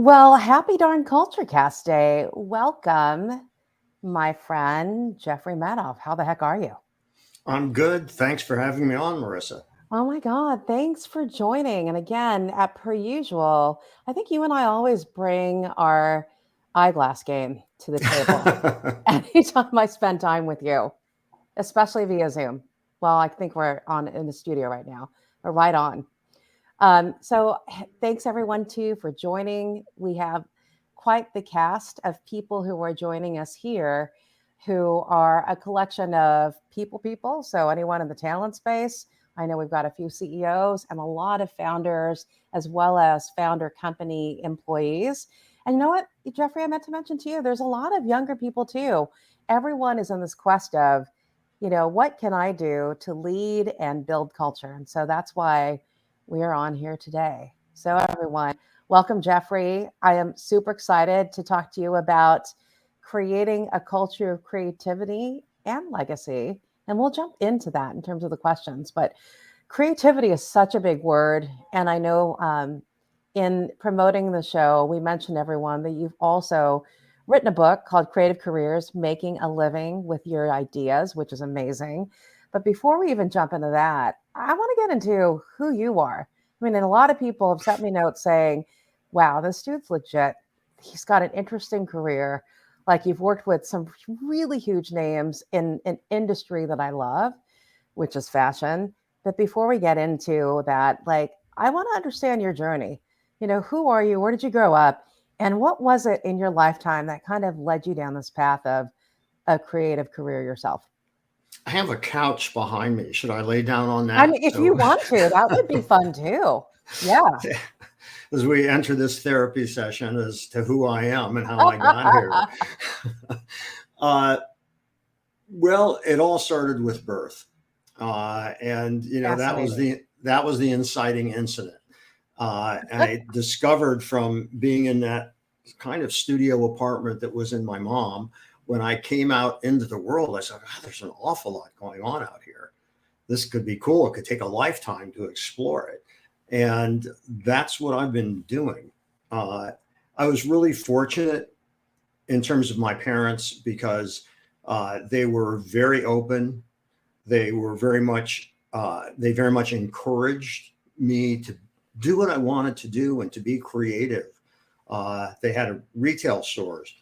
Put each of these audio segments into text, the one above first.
Well, happy darn CultureCast Day. Welcome, my friend, Jeffrey Madoff. How the heck are you? I'm good. Thanks for having me on, Marissa. Oh my God, thanks for joining. And again, at per usual, I think you and I always bring our eyeglass game to the table anytime I spend time with you, especially via Zoom. Well, I think we're on in the studio right now. We're right on. Thanks everyone too for joining. We have quite the cast of people who are joining us here who are a collection of people. So anyone in the talent space, I know we've got a few CEOs and a lot of founders as well as founder company employees. And you know what, Jeffrey, I meant to mention to you, there's a lot of younger people too. Everyone is in this quest of, what can I do to lead and build culture? And so that's why we are on here today. So, everyone, welcome, Jeffrey. I am super excited to talk to you about creating a culture of creativity and legacy. And we'll jump into that in terms of the questions. But creativity is such a big word. And I know in promoting the show, we mentioned everyone that you've also written a book called Creative Careers Making a Living with Your Ideas, which is amazing. But before we even jump into that, I want to get into who you are. I mean, and a lot of people have sent me notes saying, wow, this dude's legit. He's got an interesting career. Like you've worked with some really huge names in an industry that I love, which is fashion. But before we get into that, like, I want to understand your journey. Who are you? Where did you grow up? And what was it in your lifetime that kind of led you down this path of a creative career yourself? I have a couch behind me. Should I lay down on I that? mean, if you want to, that would be fun too. Yeah. As we enter this therapy session as to who I am and how I got here. uh, well, it all started with birth, and Fascinating. that was the inciting incident. I discovered from being in that kind of studio apartment that was in my mom. When I came out into the world, I said, "God, there's an awful lot going on out here. This could be cool. It could take a lifetime to explore it." And that's what I've been doing. Uh, I was really fortunate in terms of my parents because they were very open. They were they very much encouraged me to do what I wanted to do and to be creative. They had retail stores.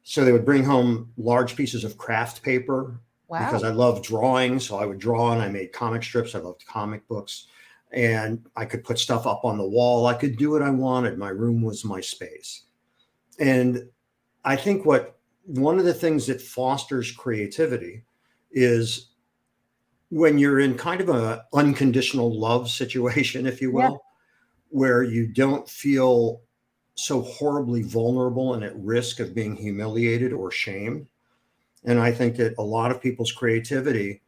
So they would bring home large pieces of craft paper because Wow. I love drawing. So I would draw and I made comic strips. I loved comic books and I could put stuff up on the wall. I could do what I wanted. My room was my space. And I think one of the things that fosters creativity is when you're in kind of a unconditional love situation, if you Yeah. will, where you don't feel so horribly vulnerable and at risk of being humiliated or shamed. And I think that a lot of people's creativity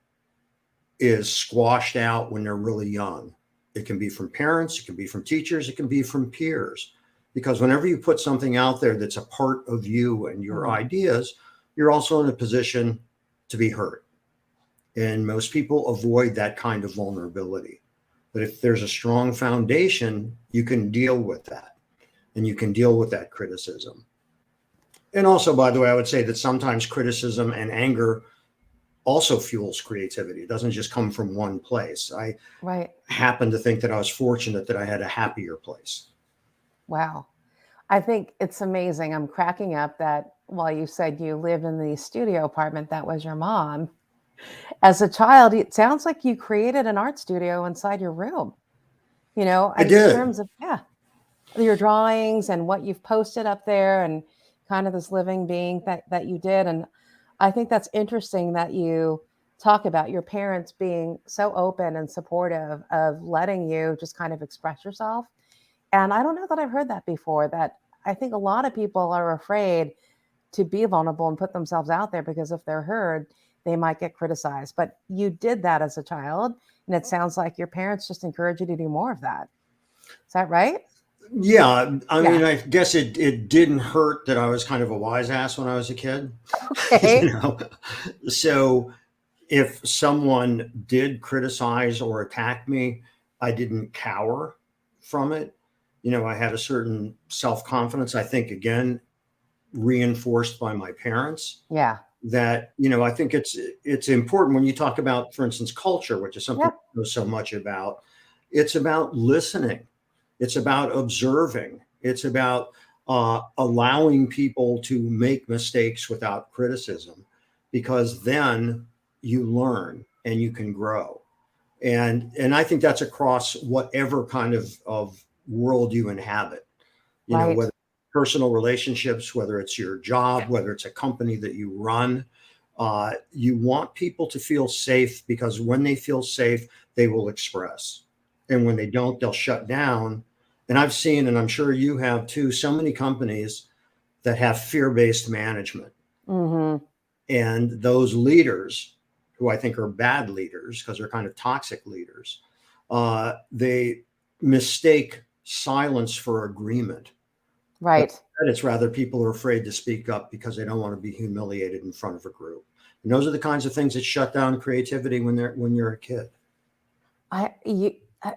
is squashed out when they're really young. It can be from parents, it can be from teachers, it can be from peers. Because whenever you put something out there that's a part of you and your Mhm. ideas, you're also in a position to be hurt. And most people avoid that kind of vulnerability. But if there's a strong foundation, you can deal with that and you can deal with that criticism. And also, by the way, I would say that sometimes criticism and anger also fuels creativity. It doesn't just come from one place. I Right. happen to think that I was fortunate that I had a happier place. Wow. I think it's amazing. I'm cracking up that while you said you lived in the studio apartment, that was your mom. As a child, it sounds like you created an art studio inside your room, I in did. terms of, yeah, your drawings and what you've posted up there and kind of this living being that you did. And I think that's interesting that you talk about your parents being so open and supportive of letting you just kind of express yourself. And I don't know that I've heard that before, that I think a lot of people are afraid to be vulnerable and put themselves out there because if they're heard, they might get criticized. But you did that as a child. And it sounds like your parents just encourage you to do more of that. Is that right? Yeah, I Yeah. mean, I guess it didn't hurt that I was kind of a wise ass when I was a kid, you Okay. know. So if someone did criticize or attack me, I didn't cower from it. I had a certain self-confidence, I think, again, reinforced by my parents, Yeah. that, I think it's important when you talk about, for instance, culture, which is something Yep. I know so much about. It's about listening. It's about observing. It's about allowing people to make mistakes without criticism, because then you learn and you can grow. And I think that's across whatever kind of world you inhabit, Right. whether personal relationships, whether it's your job, whether it's a company that you run. You want people to feel safe, because when they feel safe, they will express. And when they don't, they'll shut down. And I've seen, and I'm sure you have too, so many companies that have fear-based management. Mm-hmm. And those leaders, who I think are bad leaders because they're kind of toxic leaders, they mistake silence for agreement. But Right. it's rather people are afraid to speak up because they don't want to be humiliated in front of a group. And those are the kinds of things that shut down creativity when you're a kid.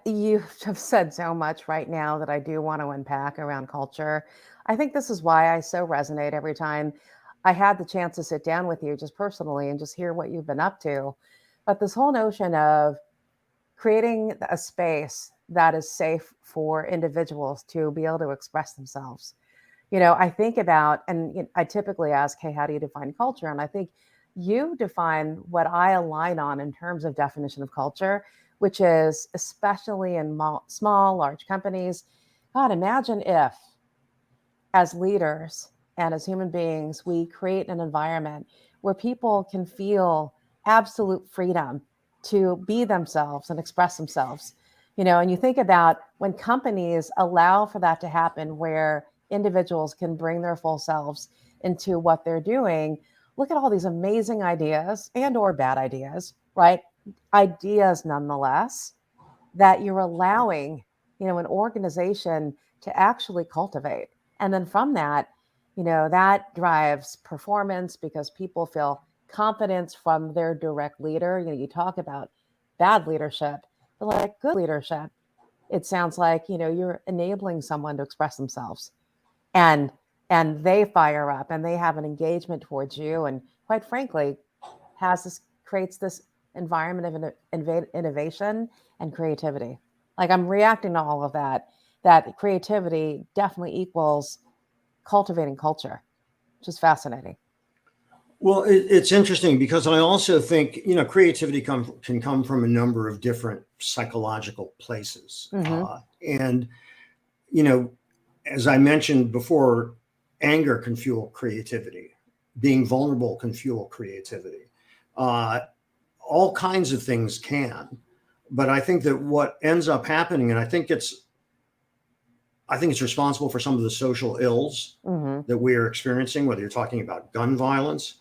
You have said so much right now that I do want to unpack around culture. I think this is why I so resonate every time I had the chance to sit down with you just personally and just hear what you've been up to. But this whole notion of creating a space that is safe for individuals to be able to express themselves. I think about, and I typically ask, hey, how do you define culture? And I think you define what I align on in terms of definition of culture, which is especially in small, large companies. God, imagine if, as leaders and as human beings, we create an environment where people can feel absolute freedom to be themselves and express themselves. And you think about when companies allow for that to happen, where individuals can bring their full selves into what they're doing. Look at all these amazing ideas and or bad ideas, right? Ideas nonetheless, that you're allowing, an organization to actually cultivate. And then from that, that drives performance because people feel confidence from their direct leader. You talk about bad leadership, but like good leadership, it sounds like, you're enabling someone to express themselves, and they fire up and they have an engagement towards you, and quite frankly has this creates this environment of innovation and creativity. Like, I'm reacting to all of that, that creativity definitely equals cultivating culture, which is fascinating. Well, it's interesting because I also think, creativity can come from a number of different psychological places. Mm-hmm. And, you know, as I mentioned before, anger can fuel creativity. Being vulnerable can fuel creativity. Uh, all kinds of things can. But I think that what ends up happening, and I think it's responsible for some of the social ills Mm-hmm. that we are experiencing, whether you're talking about gun violence,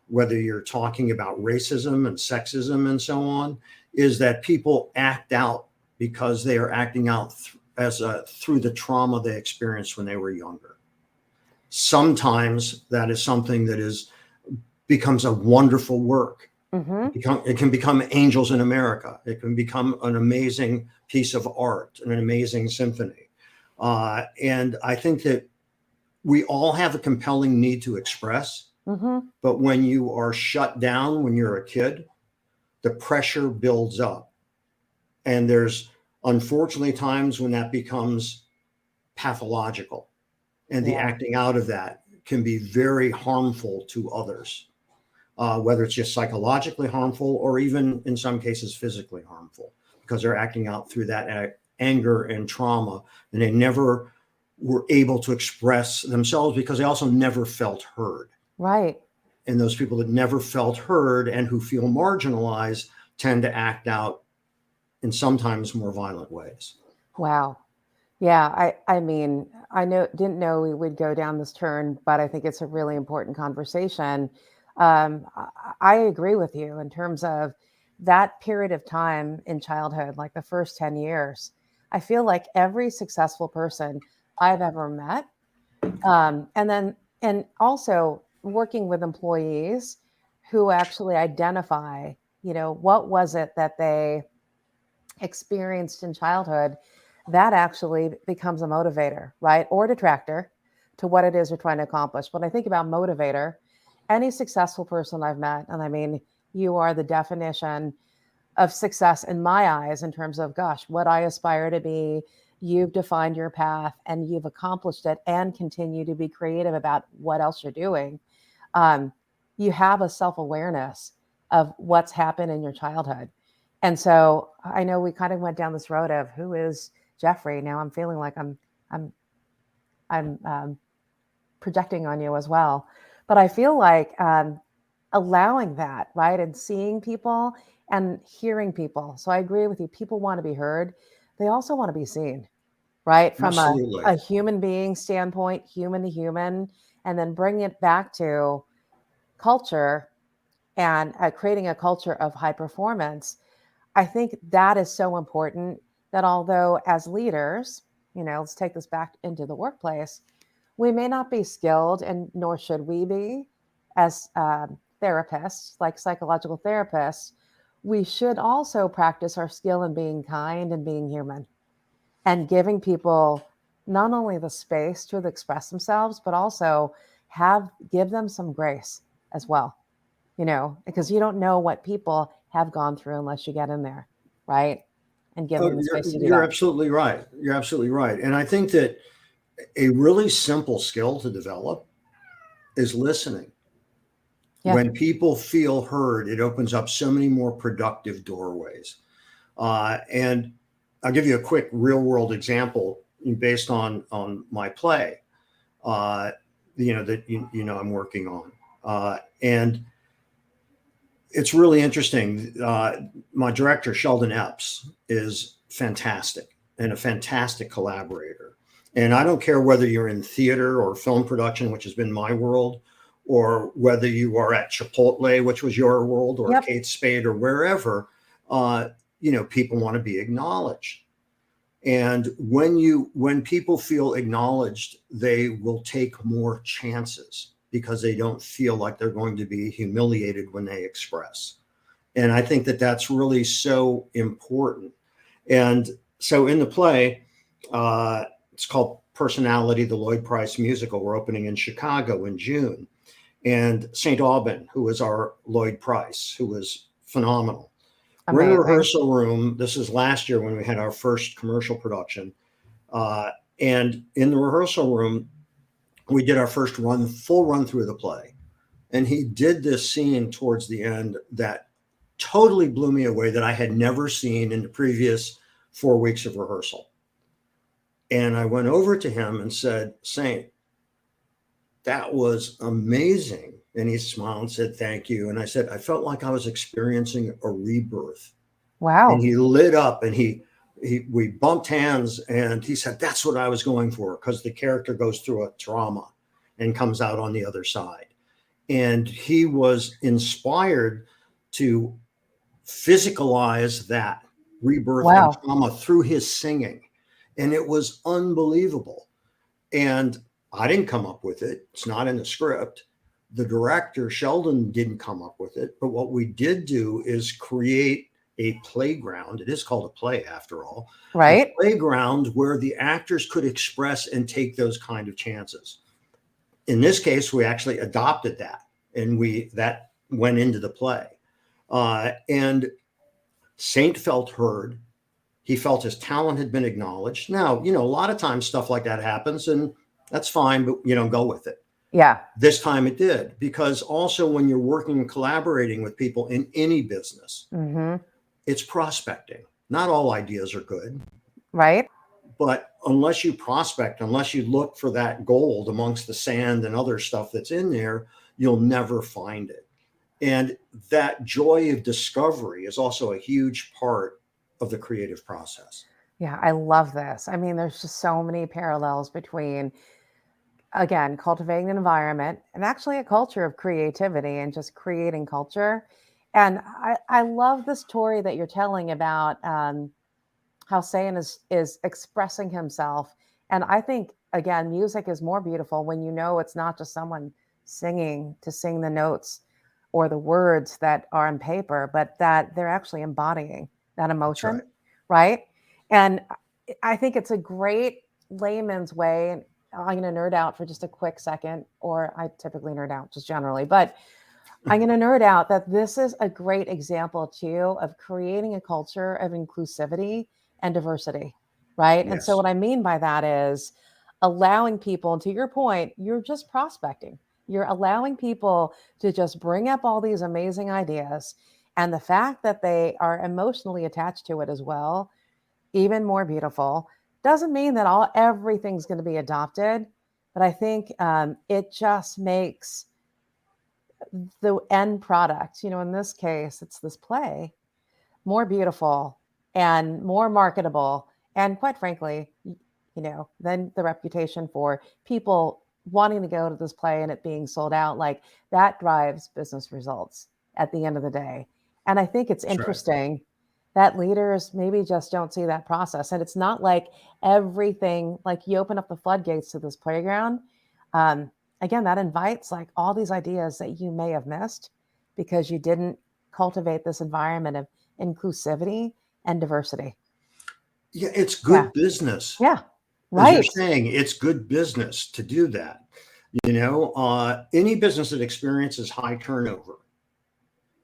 whether you're talking about racism and sexism and so on, is that people act out because they are acting out through the trauma they experienced when they were younger. Sometimes that is something that becomes a wonderful work. Mm-hmm. It can become Angels in America. It can become an amazing piece of art and an amazing symphony. And I think that we all have a compelling need to express, Mm-hmm. but when you are shut down when you're a kid, the pressure builds up. And there's unfortunately times when that becomes pathological. And the Yeah. acting out of that can be very harmful to others, whether it's just psychologically harmful or even in some cases physically harmful, because they're acting out through that anger and trauma. And they never were able to express themselves because they also never felt heard. Right. And those people that never felt heard and who feel marginalized tend to act out in sometimes more violent ways. Wow. Yeah, I mean, I didn't know we would go down this turn, but I think it's a really important conversation. I agree with you in terms of that period of time in childhood, like the first 10 years. I feel like every successful person I've ever met, and also working with employees who actually identify, what was it that they experienced in childhood that actually becomes a motivator, right? Or detractor to what it is you're trying to accomplish. When I think about motivator, any successful person I've met, and I mean, you are the definition of success in my eyes in terms of, gosh, what I aspire to be. You've defined your path and you've accomplished it and continue to be creative about what else you're doing. Um, you have a self awareness of what's happened in your childhood. And so I know we kind of went down this road of who is Jeffrey. Now I'm feeling like I'm I'm projecting on you as well. But I feel like allowing that, right, and seeing people and hearing people. So I agree with you. People want to be heard. They also want to be seen, right, from a Absolutely. human being standpoint, human to human, and then bring it back to culture and creating a culture of high performance. I think that is so important that although as leaders, let's take this back into the workplace, we may not be skilled, and nor should we be as therapists, like psychological therapists. We should also practice our skill in being kind and being human and giving people not only the space to express themselves, but also give them some grace as well, because you don't know what people have gone through unless you get in there, right? And give Oh, them the space to do you're that. absolutely right. You're absolutely right. And I think that a really simple skill to develop is listening. Yeah. When people feel heard, it opens up so many more productive doorways. And I'll give you a quick real world example based on my play, uh, that I'm working on, and it's really interesting. My director Sheldon Epps is fantastic and a fantastic collaborator. And I don't care whether you're in theater or film production, which has been my world, or whether you are at Chipotle, which was your world, or Yep. Kate Spade, or wherever. Uh, people want to be acknowledged. And when people feel acknowledged, they will take more chances because they don't feel like they're going to be humiliated when they express. And I think that that's really so important. And so in the play, it's called Personality, the Lloyd Price musical. We're opening in Chicago in June. And St. Aubin, who is our Lloyd Price, who was phenomenal. We're in the Amazing. rehearsal room. This is last year when we had our first commercial production. Uh, and in the rehearsal room, we did our first full run through the play. And he did this scene towards the end that totally blew me away, that I had never seen in the previous 4 weeks of rehearsal. And I went over to him and said, Saint, that was amazing. And he smiled and said, thank you. And I said, I felt like I was experiencing a rebirth. And Wow. he lit up and we bumped hands and he said, that's what I was going for, because the character goes through a trauma and comes out on the other side. And he was inspired to physicalize that rebirth and Wow. trauma through his singing. And it was unbelievable. And I didn't come up with it. It's not in the script. The director, Sheldon, didn't come up with it. But what we did do is create a playground. It is called a play, after all, a Right. playground where the actors could express and take those kind of chances. In this case, we actually adopted that, and that went into the play. And Saint felt heard. He felt his talent had been acknowledged. Now, a lot of times stuff like that happens, and that's fine, but go with it. Yeah. This time it did, because also when you're working and collaborating with people in any business, Mm-hmm. it's prospecting. Not all ideas are good, Right. but unless you prospect, unless you look for that gold amongst the sand and other stuff that's in there, you'll never find it. And that joy of discovery is also a huge part of the creative process. Yeah, I love this. I mean, there's just so many parallels between, again, cultivating an environment and actually a culture of creativity and just creating culture. And I love the story that you're telling about how Sayan is expressing himself. And I think, again, music is more beautiful when it's not just someone singing to sing the notes or the words that are on paper, but that they're actually embodying that That's right. emotion, right? And I think it's a great layman's way. And I'm going to nerd out for just a quick second, or I typically nerd out just generally, but I'm going to nerd out that this is a great example too of creating a culture of inclusivity and diversity, right? And so Yes. what I mean by that is allowing people, and to your point, you're just prospecting. You're allowing people to just bring up all these amazing ideas. And the fact that they are emotionally attached to it as well, even more beautiful, doesn't mean that everything's going to be adopted. But I think it just makes the end product, in this case, it's this play, more beautiful and more marketable. And quite frankly, then the reputation for people wanting to go to this play and it being sold out, like that drives business results at the end of the day. And I think it's That's right. interesting that leaders maybe just don't see that process. And it's not like everything, like you open up the floodgates to this playground. Um, Again, that invites like all these ideas that you may have missed because you didn't cultivate this environment of inclusivity and diversity. Yeah, it's Yeah. good business. Yeah. As you're Right. saying, it's good business to do that. Any business that experiences high turnover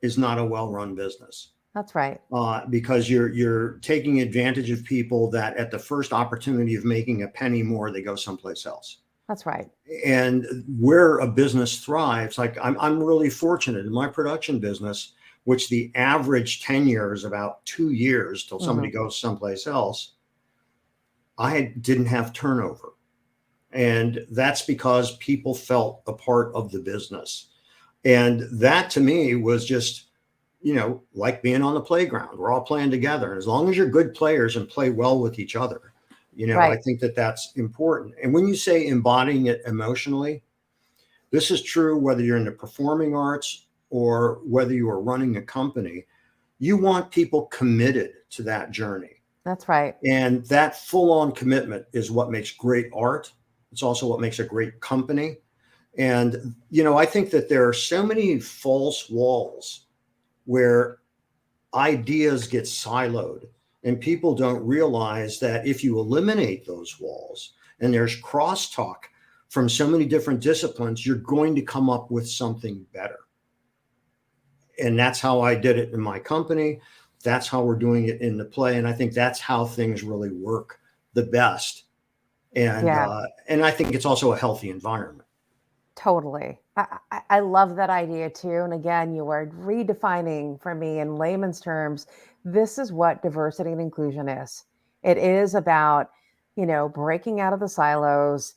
is not a well-run business. That's right. Because you're taking advantage of people that at the first opportunity of making a penny more, they go someplace else. That's right. And where a business thrives, like I'm really fortunate in my production business, which the average tenure is about 2 years till somebody Hmm. goes someplace else. I didn't have turnover. And that's because people felt a part of the business. And that to me was just, like being on the playground. We're all playing together. And as long as you're good players and play well with each other, I Right. think that that's important. And when you say embodying it emotionally, this is true whether you're in the performing arts or whether you are running a company. You want people committed to that journey. That's right. And that full on commitment is what makes great art. It's also what makes a great company. And, I think that there are so many false walls where ideas get siloed and people don't realize that if you eliminate those walls and there's crosstalk from so many different disciplines, you're going to come up with something better. And that's how I did it in my company. That's how we're doing it in the play. And I think that's how things really work the best. Yeah. And I think it's also a healthy environment. Totally. I love that idea too. And again, you are redefining for me in layman's terms, this is what diversity and inclusion is. It is about, breaking out of the silos,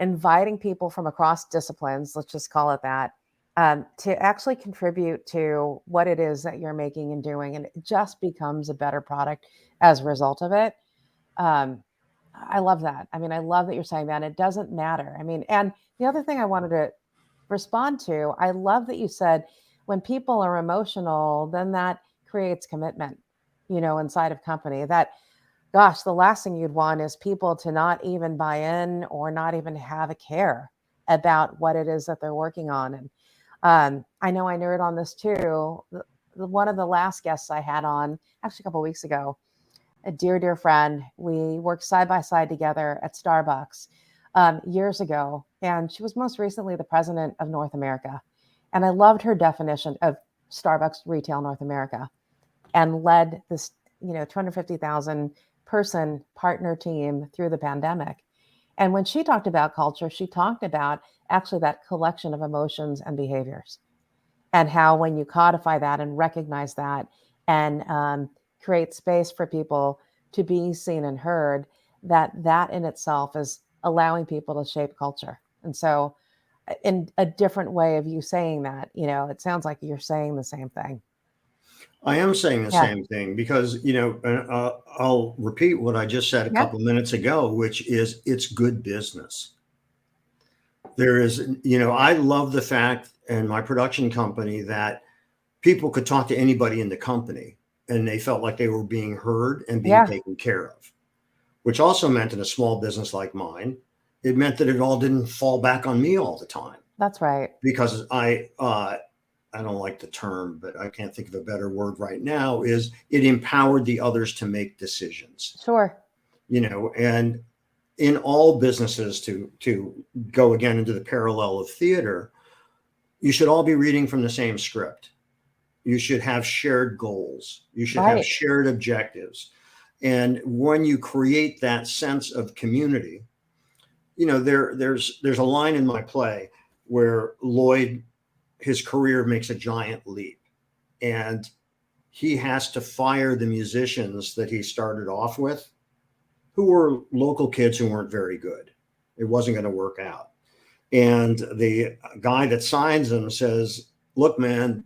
inviting people from across disciplines, let's just call it that, to actually contribute to what it is that you're making and doing. And it just becomes a better product as a result of it. Um, I love that. I mean, I love that you're saying that. It doesn't matter. I mean, and the other thing I wanted to respond to, I love that you said when people are emotional, then that creates commitment, inside of company. That, gosh, the last thing you'd want is people to not even buy in or not even have a care about what it is that they're working on. And I know I nerd on this too. One of the last guests I had on, actually a couple of weeks ago, a dear, dear friend. We worked side by side together at Starbucks years ago. And she was most recently the president of North America. And I loved her definition of Starbucks Retail North America and led this, 250,000 person partner team through the pandemic. And when she talked about culture, she talked about actually that collection of emotions and behaviors and how when you codify that and recognize that and create space for people to be seen and heard, that in itself is allowing people to shape culture. And so in a different way of you saying that, it sounds like you're saying the same thing. I am saying the Yeah. same thing because, I'll repeat what I just said a Yeah. couple minutes ago, which is it's good business. There is, I love the fact in my production company that people could talk to anybody in the company and they felt like they were being heard and being Yeah. taken care of, which also meant in a small business like mine, it meant that it all didn't fall back on me all the time That's right. because I don't like the term, but I can't think of a better word right now, is it empowered the others to make decisions. Sure. And in all businesses, to go again into the parallel of theater, you should all be reading from the same script. You should have shared goals. You should have Right. shared objectives. And when you create that sense of community, there's a line in my play where Lloyd, his career makes a giant leap, and he has to fire the musicians that he started off with, who were local kids who weren't very good. It wasn't going to work out. And the guy that signs them says, look, man,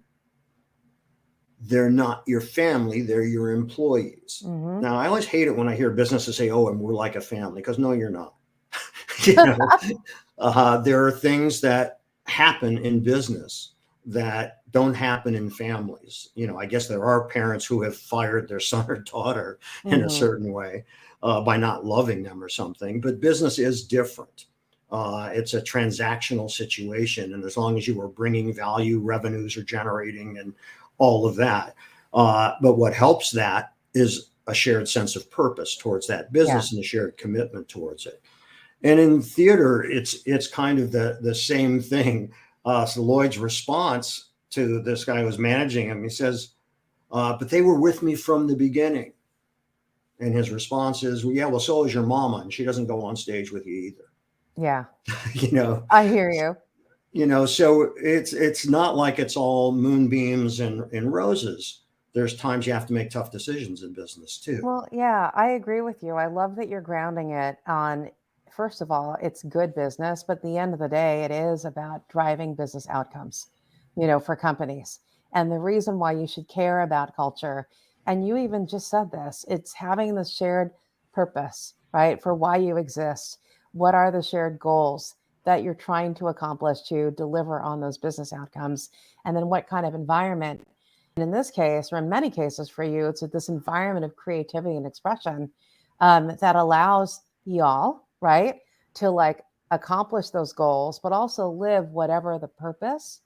they're not your family, they're your employees. Mm-hmm. Now, I always hate it when I hear businesses say, oh, and we're like a family, because no, you're not. There are things that happen in business that don't happen in families. I guess there are parents who have fired their son or daughter in a certain way by not loving them or something, but business is different. It's a transactional situation. And as long as you are bringing value, revenues are generating and all of that. But what helps that is a shared sense of purpose towards that business and a shared commitment towards it. And in theater, it's kind of the same thing. So Lloyd's response to this guy who was managing him, he says, but they were with me from the beginning. And his response is, well, yeah, well, so is your mama, and she doesn't go on stage with you either. Yeah. I hear you. So it's not like it's all moonbeams and roses. There's times you have to make tough decisions in business too. Well, yeah, I agree with you. I love that you're grounding it on, first of all, it's good business, but at the end of the day, it is about driving business outcomes, for companies. And the reason why you should care about culture, and you even just said this, it's having the shared purpose, right? For why you exist. What are the shared goals that you're trying to accomplish to deliver on those business outcomes? And then what kind of environment? And in this case, or in many cases for you, it's this environment of creativity and expression that allows y'all, right, to like accomplish those goals, but also live whatever the purpose,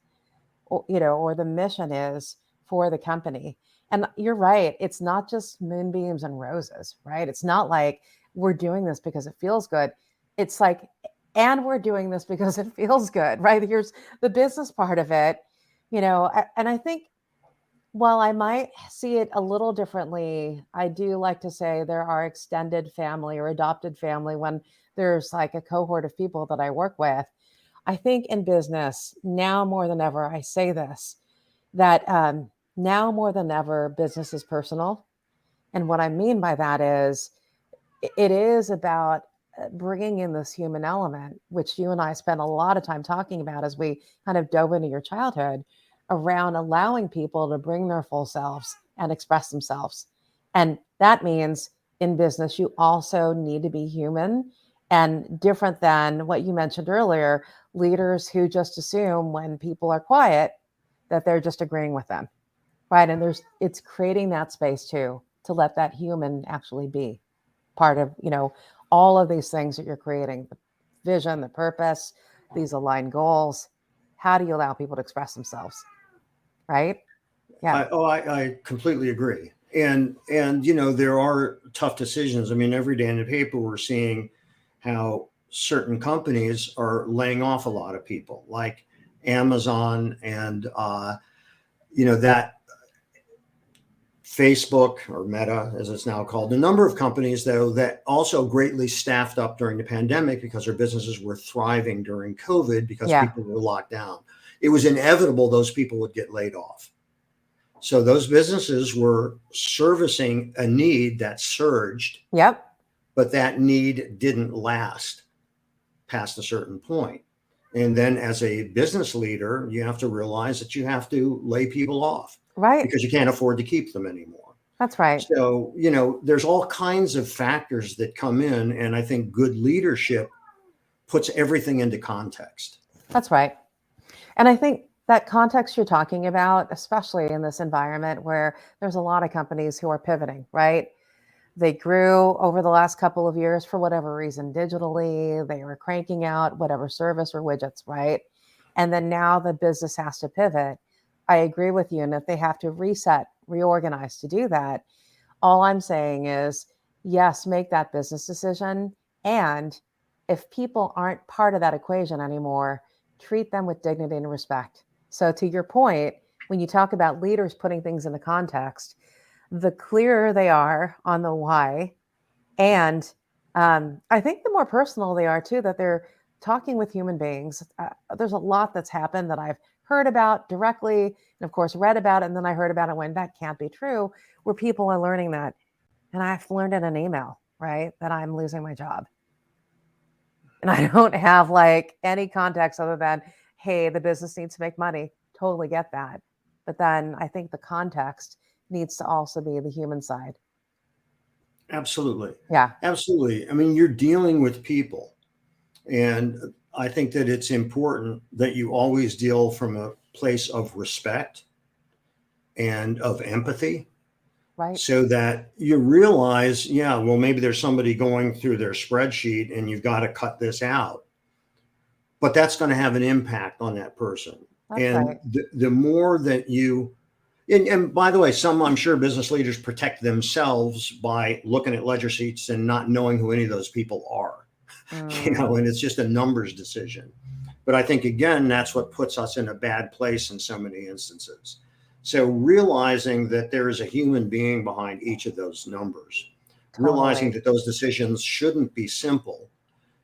or the mission is for the company. And you're right, it's not just moonbeams and roses, right? It's not like we're doing this because it feels good. It's like, and we're doing this because it feels good, right? Here's the business part of it, and I think while I might see it a little differently, I do like to say there are extended family or adopted family when there's like a cohort of people that I work with. I think in business, now more than ever, I say this, that now more than ever, business is personal. And what I mean by that is it is about bringing in this human element, which you and I spent a lot of time talking about as we kind of dove into your childhood, around allowing people to bring their full selves and express themselves. And that means in business, you also need to be human, and different than what you mentioned earlier, leaders who just assume when people are quiet that they're just agreeing with them. Right. And it's creating that space too, to let that human actually be part of, all of these things that you're creating, the vision, the purpose, these aligned goals. How do you allow people to express themselves? Right. Yeah. I completely agree. And there are tough decisions. I mean, every day in the paper, we're seeing how certain companies are laying off a lot of people, like Amazon and, that Facebook, or Meta, as it's now called, a number of companies, though, that also greatly staffed up during the pandemic because their businesses were thriving during COVID because Yeah. people were locked down. It was inevitable those people would get laid off. So those businesses were servicing a need that surged. Yep. But that need didn't last past a certain point. And then as a business leader, you have to realize that you have to lay people off. Right. Because you can't afford to keep them anymore. That's right. So, there's all kinds of factors that come in. And I think good leadership puts everything into context. That's right. And I think that context you're talking about, especially in this environment where there's a lot of companies who are pivoting, right? They grew over the last couple of years for whatever reason digitally. They were cranking out whatever service or widgets, right? And then now the business has to pivot. I agree with you. And if they have to reset, reorganize to do that, all I'm saying is yes, make that business decision. And if people aren't part of that equation anymore, treat them with dignity and respect. So, to your point, when you talk about leaders putting things into context, the clearer they are on the why, and I think the more personal they are too, that they're talking with human beings. There's a lot that's happened that I've heard about directly, and of course, read about it. And then I heard about it when that can't be true, where people are learning that. And I've learned in an email, right, that I'm losing my job. And I don't have like any context other than, hey, the business needs to make money. Totally get that. But then I think the context needs to also be the human side. Absolutely. Yeah. Absolutely. I mean, you're dealing with people. And I think that it's important that you always deal from a place of respect and of empathy, Right. so that you realize, yeah, well, maybe there's somebody going through their spreadsheet and you've got to cut this out, but that's going to have an impact on that person. That's And right. the more that you, and by the way, some, I'm sure, business leaders protect themselves by looking at ledger sheets and not knowing who any of those people are, Mm, and it's just a numbers decision. But I think, again, that's what puts us in a bad place in so many instances. So realizing that there is a human being behind each of those numbers, realizing totally. that those decisions shouldn't be simple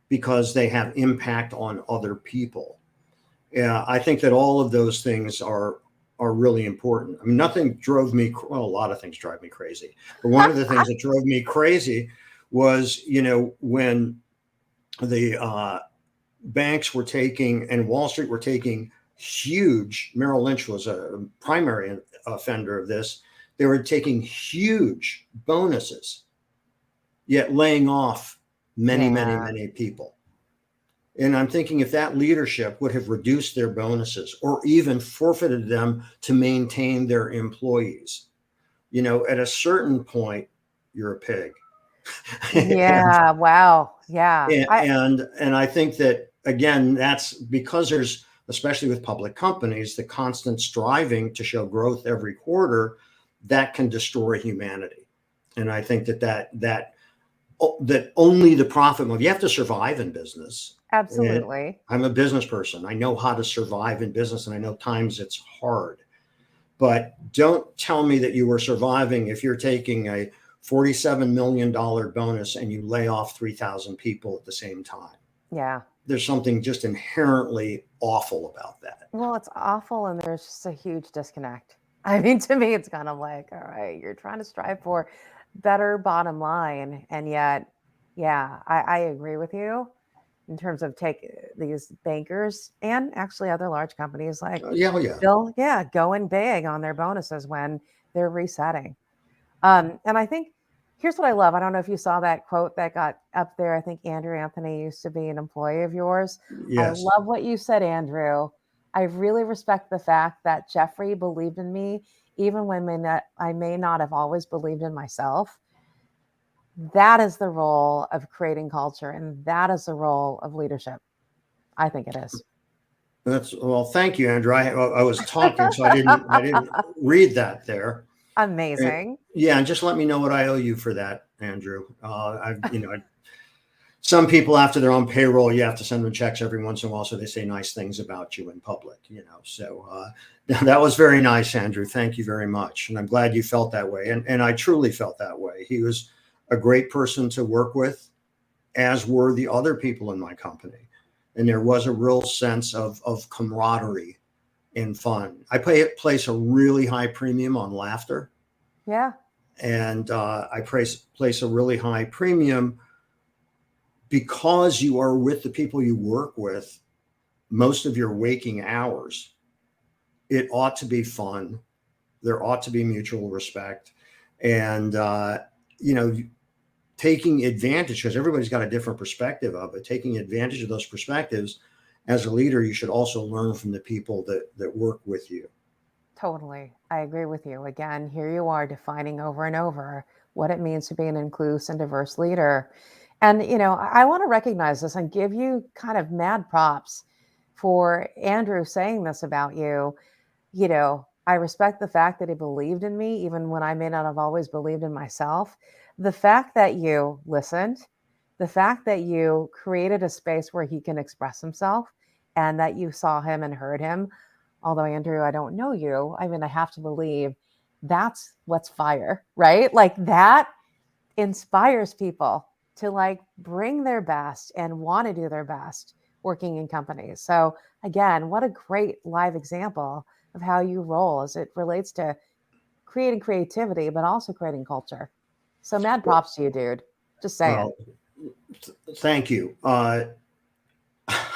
because they have impact on other people. Yeah, I think that all of those things are really important. I mean, nothing drove me, well, a lot of things drive me crazy, but one of the things that drove me crazy was, when the banks were taking and Wall Street were taking huge, Merrill Lynch was a primary offender of this. They were taking huge bonuses, yet laying off many, many, Yeah. many people. And I'm thinking, if that leadership would have reduced their bonuses or even forfeited them to maintain their employees, at a certain point, you're a pig. and, Yeah. Wow. Yeah. and I think that, again, that's because there's, especially with public companies, the constant striving to show growth every quarter that can destroy humanity. And I think that only the profit motive. You have to survive in business. And Absolutely. I'm a business person. I know how to survive in business, and I know times it's hard. But don't tell me that you were surviving if you're taking a $47 million bonus and you lay off 3,000 people at the same time. Yeah. There's something just inherently awful about that. Well, it's awful, and there's just a huge disconnect. I mean, to me, it's kind of like, all right, you're trying to strive for better bottom line, and yet, yeah, I agree with you in terms of take these bankers and actually other large companies like Yeah, oh, yeah. still, yeah, going big on their bonuses when they're resetting. And I think here's what I love. I don't know if you saw that quote that got up there. I think Andrew Anthony used to be an employee of yours. I Yes. love what you said, Andrew. I really respect the fact that Jeffrey believed in me, even when I may not have always believed in myself. That is the role of creating culture, and that is the role of leadership. I think it is. Well, thank you, Andrew. I was talking, so I didn't read that there. And, Amazing. yeah, and just let me know what I owe you for that, Andrew. Some people, after they're on payroll, you have to send them checks every once in a while, so they say nice things about you in public. So that was very nice, Andrew. Thank you very much, and I'm glad you felt that way. And I truly felt that way. He was a great person to work with, as were the other people in my company, and there was a real sense of camaraderie and fun. I place a really high premium on laughter. Yeah. And I place a really high premium because you are with the people you work with most of your waking hours. It ought to be fun. There ought to be mutual respect, and you know, taking advantage, because everybody's got a different perspective of it. Taking advantage of those perspectives. As a leader, you should also learn from the people that work with you. Totally. I agree with you. Again, here you are defining over and over what it means to be an inclusive and diverse leader. And, I want to recognize this and give you kind of mad props for Andrew saying this about you. I respect the fact that he believed in me, even when I may not have always believed in myself. The fact that you listened, the fact that you created a space where he can express himself and that you saw him and heard him, although Andrew, I don't know you, I mean, I have to believe that's what's fire, right? Like that inspires people to like bring their best and want to do their best working in companies. So again, what a great live example of how you roll as it relates to creating creativity, but also creating culture. So mad props to you, dude. Just saying. Well, thank you.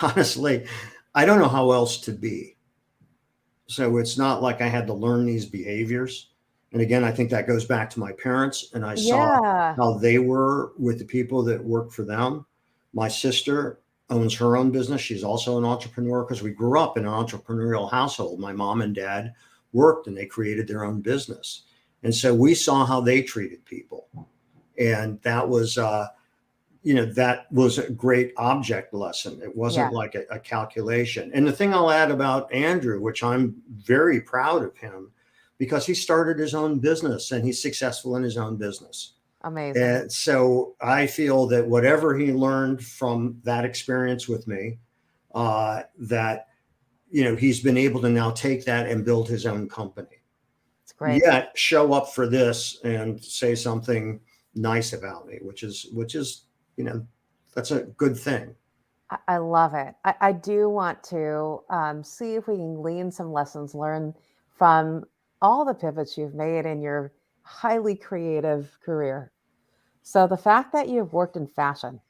Honestly, I don't know how else to be. So it's not like I had to learn these behaviors. And again, I think that goes back to my parents, and I saw Yeah. how they were with the people that work for them. My sister owns her own business. She's also an entrepreneur because we grew up in an entrepreneurial household. My mom and dad worked and they created their own business. And so we saw how they treated people. And that was, that was a great object lesson. It wasn't Yeah. like a calculation. And the thing I'll add about Andrew, which I'm very proud of him, because he started his own business and he's successful in his own business. Amazing. And so I feel that whatever he learned from that experience with me, that, he's been able to now take that and build his own company. It's great. Yet show up for this and say something nice about me, which is, that's a good thing. I love it. I do want to see if we can glean some lessons learned from all the pivots you've made in your highly creative career. So the fact that you've worked in fashion,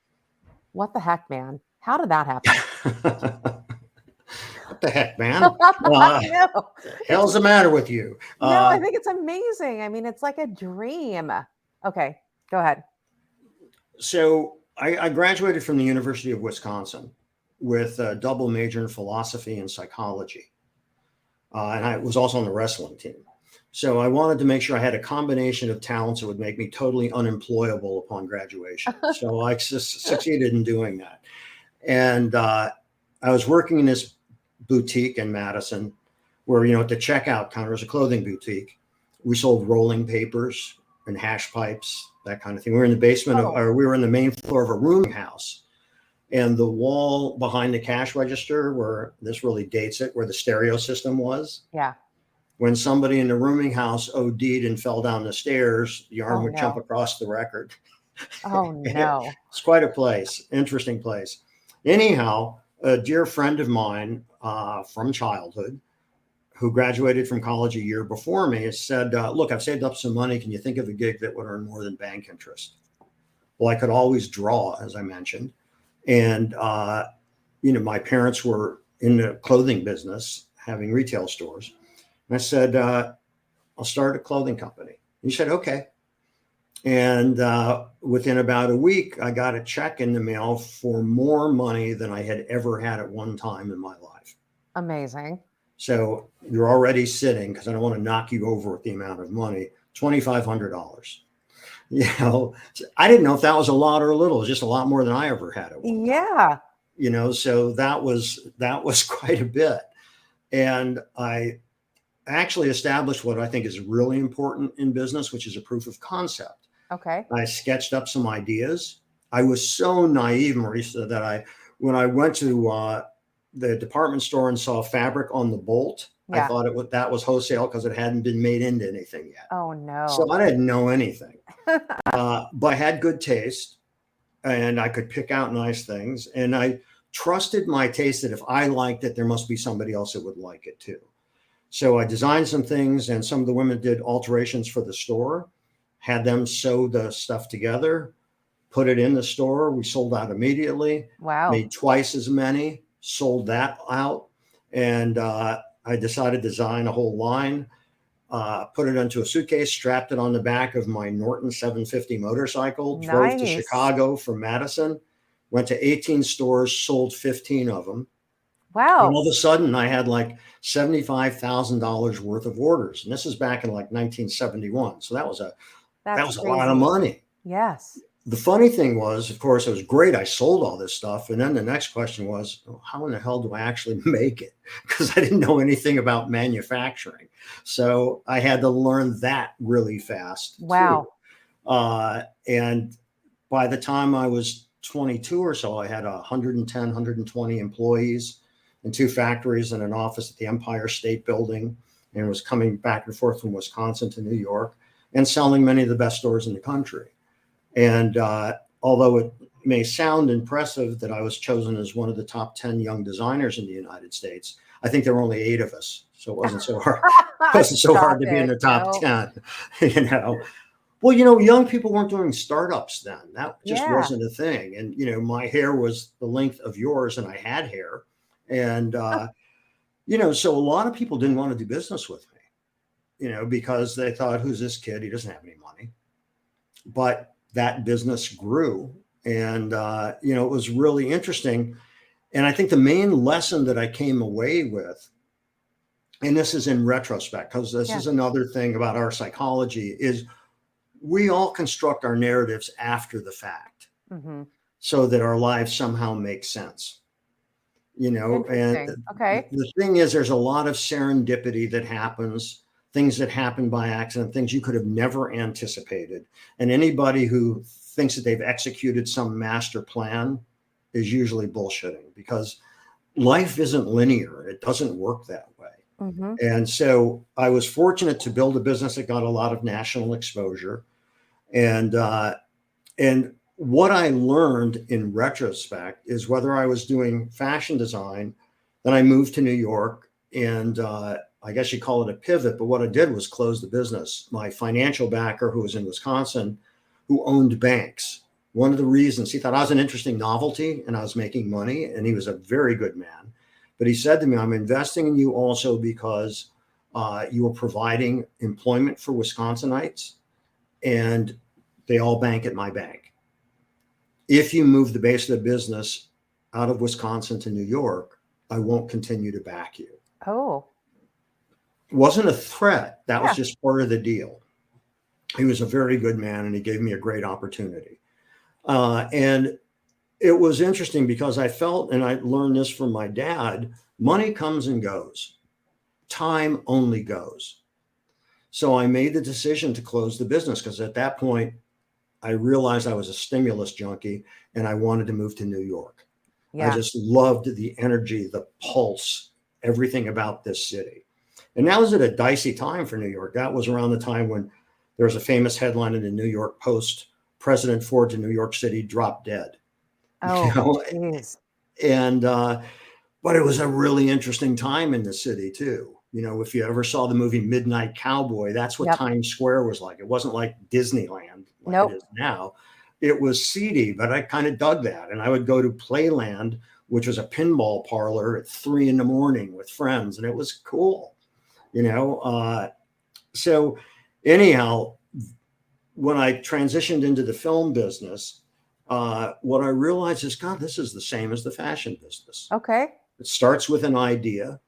what the heck, man? How did that happen? What the heck, man? I know. Hell's the matter with you? No, I think it's amazing. I mean, it's like a dream. Okay, go ahead. So I graduated from the University of Wisconsin with a double major in philosophy and psychology. And I was also on the wrestling team. So I wanted to make sure I had a combination of talents that would make me totally unemployable upon graduation. So I succeeded in doing that. And I was working in this boutique in Madison where, at the checkout counter is a clothing boutique. We sold rolling papers and hash pipes, that kind of thing. We were in the basement or we were in the main floor of a rooming house. And the wall behind the cash register, where this really dates it, where the stereo system was. Yeah. When somebody in the rooming house OD'd and fell down the stairs, the arm would jump no. across the record. Oh, no. It's quite a place, interesting place. Anyhow, a dear friend of mine from childhood who graduated from college a year before me said, look, I've saved up some money. Can you think of a gig that would earn more than bank interest? Well, I could always draw, as I mentioned. And, my parents were in the clothing business, having retail stores. And I said, I'll start a clothing company. And he said, okay. And within about a week, I got a check in the mail for more money than I had ever had at one time in my life. Amazing. So you're already sitting, because I don't want to knock you over with the amount of money, $2,500. I didn't know if that was a lot or a little. It was just a lot more than I ever had at one time. So that was quite a bit. And I actually established what I think is really important in business, which is a proof of concept. Okay. I sketched up some ideas. I was so naive, Marisa, that when I went to the department store and saw fabric on the bolt, I thought that was wholesale because it hadn't been made into anything yet. Oh, no. So I didn't know anything, but I had good taste and I could pick out nice things. And I trusted my taste that if I liked it, there must be somebody else that would like it too. So I designed some things, and some of the women did alterations for the store, had them sew the stuff together, put it in the store. We sold out immediately. Wow. Made twice as many, sold that out. And I decided to design a whole line, put it into a suitcase, strapped it on the back of my Norton 750 motorcycle, drove to Chicago from Madison, went to 18 stores, sold 15 of them. Wow. And all of a sudden I had like $75,000 worth of orders. And this is back in like 1971. So that was a lot of money. Yes. The funny thing was, of course, it was great. I sold all this stuff. And then the next question was, how in the hell do I actually make it? Because I didn't know anything about manufacturing. So I had to learn that really fast. Wow. And by the time I was 22 or so, I had 110, 120 employees in 2 factories and an office at the Empire State Building, and was coming back and forth from Wisconsin to New York and selling many of the best stores in the country. And although it may sound impressive that I was chosen as one of the top 10 young designers in the United States, I think there were only 8 of us. So it wasn't so hard. It wasn't so hard to be in the top 10, you know. Well, young people weren't doing startups then. That just wasn't a thing. And, my hair was the length of yours and I had hair. And, so a lot of people didn't want to do business with me, because they thought, who's this kid? He doesn't have any money. But that business grew. And, it was really interesting. And I think the main lesson that I came away with, and this is in retrospect, because this is another thing about our psychology, is we all construct our narratives after the fact, so that our lives somehow make sense, and the thing is, there's a lot of serendipity that happens, things that happen by accident, things you could have never anticipated. And anybody who thinks that they've executed some master plan is usually bullshitting, because life isn't linear. It doesn't work that way. And so I was fortunate to build a business that got a lot of national exposure. And what I learned in retrospect is, whether I was doing fashion design, then I moved to New York, and I guess you call it a pivot, but what I did was close the business. My financial backer, who was in Wisconsin, who owned banks, one of the reasons, he thought I was an interesting novelty and I was making money, and he was a very good man. But he said to me, I'm investing in you also because you are providing employment for Wisconsinites, and they all bank at my bank. If you move the base of the business out of Wisconsin to New York, I won't continue to back you. Oh. It wasn't a threat. That was just part of the deal. He was a very good man, and he gave me a great opportunity. And it was interesting, because I felt, and I learned this from my dad, money comes and goes. Time only goes. So I made the decision to close the business, because at that point, I realized I was a stimulus junkie and I wanted to move to New York. I just loved the energy, the pulse, everything about this city. And that was at a dicey time for New York. That was around the time when there was a famous headline in the New York Post, President Ford to New York City dropped dead. Oh, geez. And, but it was a really interesting time in the city too. If you ever saw the movie Midnight Cowboy, that's what Times Square was like. It wasn't like Disneyland like it is now. It was seedy, but I kind of dug that. And I would go to Playland, which was a pinball parlor, at 3 a.m. with friends, and it was cool. So anyhow, when I transitioned into the film business, what I realized is, God, this is the same as the fashion business. Okay. It starts with an idea,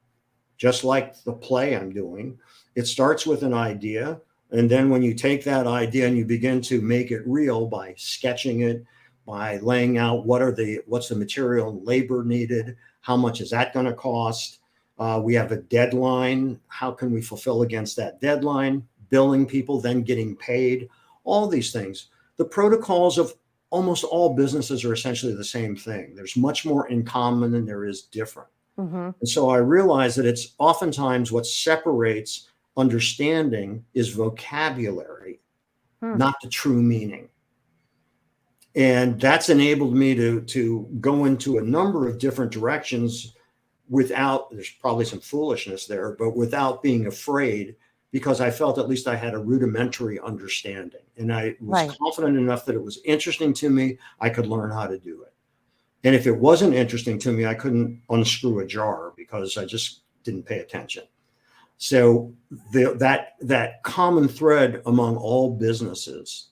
just like the play I'm doing. It starts with an idea. And then when you take that idea and you begin to make it real by sketching it, by laying out what's the material and labor needed, how much is that going to cost? We have a deadline. How can we fulfill against that deadline? Billing people, then getting paid, all these things. The protocols of almost all businesses are essentially the same thing. There's much more in common than there is different. And so I realized that it's oftentimes what separates understanding is vocabulary, not the true meaning. And that's enabled me to go into a number of different directions without, there's probably some foolishness there, but without being afraid, because I felt at least I had a rudimentary understanding. And I was confident enough that it was interesting to me, I could learn how to do it. And if it wasn't interesting to me, I couldn't unscrew a jar, because I just didn't pay attention. So that common thread among all businesses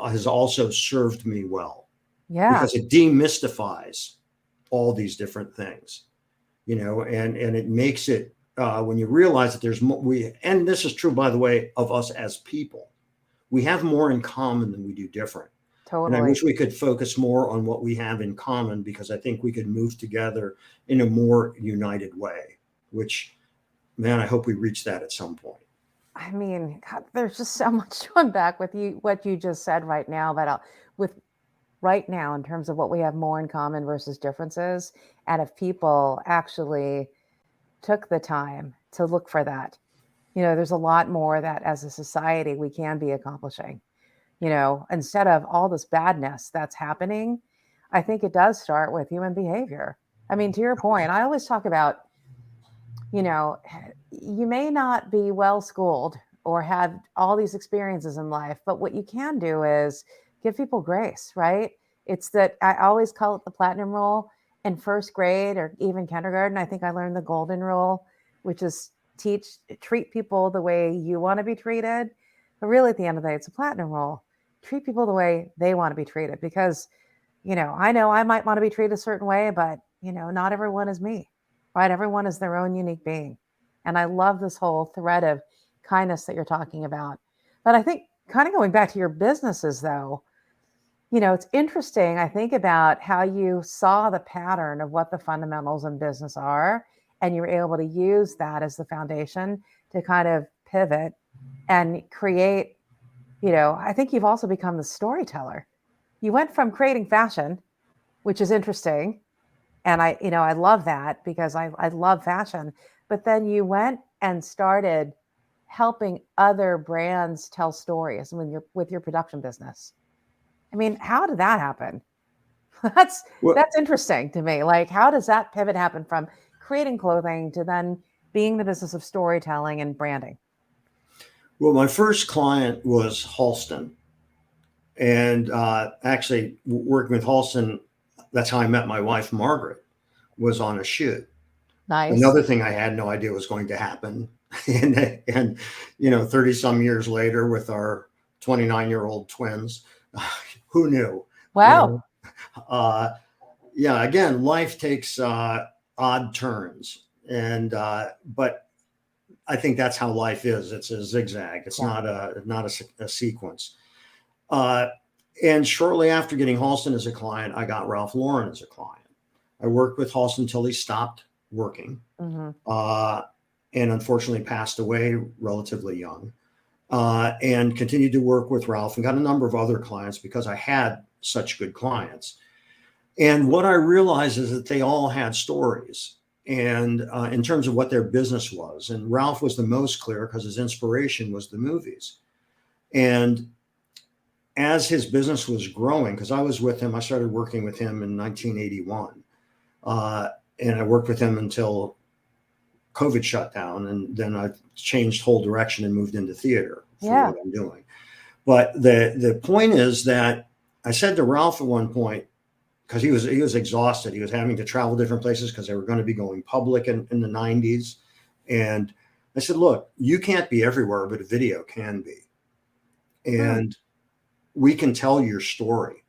has also served me well, because it demystifies all these different things, and it makes it, when you realize that there's and this is true, by the way, of us as people, we have more in common than we do different. Totally. And I wish we could focus more on what we have in common, because I think we could move together in a more united way, which, man, I hope we reach that at some point. I mean, God, there's just so much to unpack with you, what you just said right now, but with right now, in terms of what we have more in common versus differences, and if people actually took the time to look for that, there's a lot more that as a society we can be accomplishing, instead of all this badness that's happening. I think it does start with human behavior. I mean, to your point, I always talk about, you know, you may not be well schooled or have all these experiences in life, but what you can do is give people grace, right? It's that I always call it the platinum rule in first grade or even kindergarten. I think I learned the golden rule, which is treat people the way you want to be treated. But really, at the end of the day, it's a platinum rule. Treat people the way they want to be treated because, I know I might want to be treated a certain way, but, not everyone is me, right? Everyone is their own unique being. And I love this whole thread of kindness that you're talking about. But I think kind of going back to your businesses, though, it's interesting. I think about how you saw the pattern of what the fundamentals in business are, and you were able to use that as the foundation to kind of pivot and create. I think you've also become the storyteller. You went from creating fashion, which is interesting. And I love that because I love fashion. But then you went and started helping other brands tell stories when you're with your production business. I mean, how did that happen? That's Well, that's interesting to me. Like, how does that pivot happen from creating clothing to then being the business of storytelling and branding? well, my first client was Halston, and actually working with Halston, that's how I met my wife Margaret. Was on a shoot. Nice. Another thing I had no idea was going to happen, and 30 some years later, with our 29-year-old twins, who knew? You Wow. know, uh, yeah. Again, life takes odd turns, and but I think that's how life is. It's a zigzag. It's Yeah. not a sequence. Uh, and shortly after getting Halston as a client, I got Ralph Lauren as a client. I worked with Halston until he stopped working, Hmm. uh, and unfortunately passed away relatively young. And continued to work with Ralph and got a number of other clients because I had such good clients. And what I realized is that they all had stories, and in terms of what their business was. And Ralph was the most clear because his inspiration was the movies. And as his business was growing, because I was with him, I started working with him in 1981. Uh, and I worked with him until COVID shut down. And then I changed whole direction and moved into theater for Yeah. what I'm doing. But the point is that I said to Ralph at one point, because he was exhausted. He was having to travel different places because they were going to be going public in the 90s. And I said, look, you can't be everywhere, but a video can be. Hmm. And we can tell your story.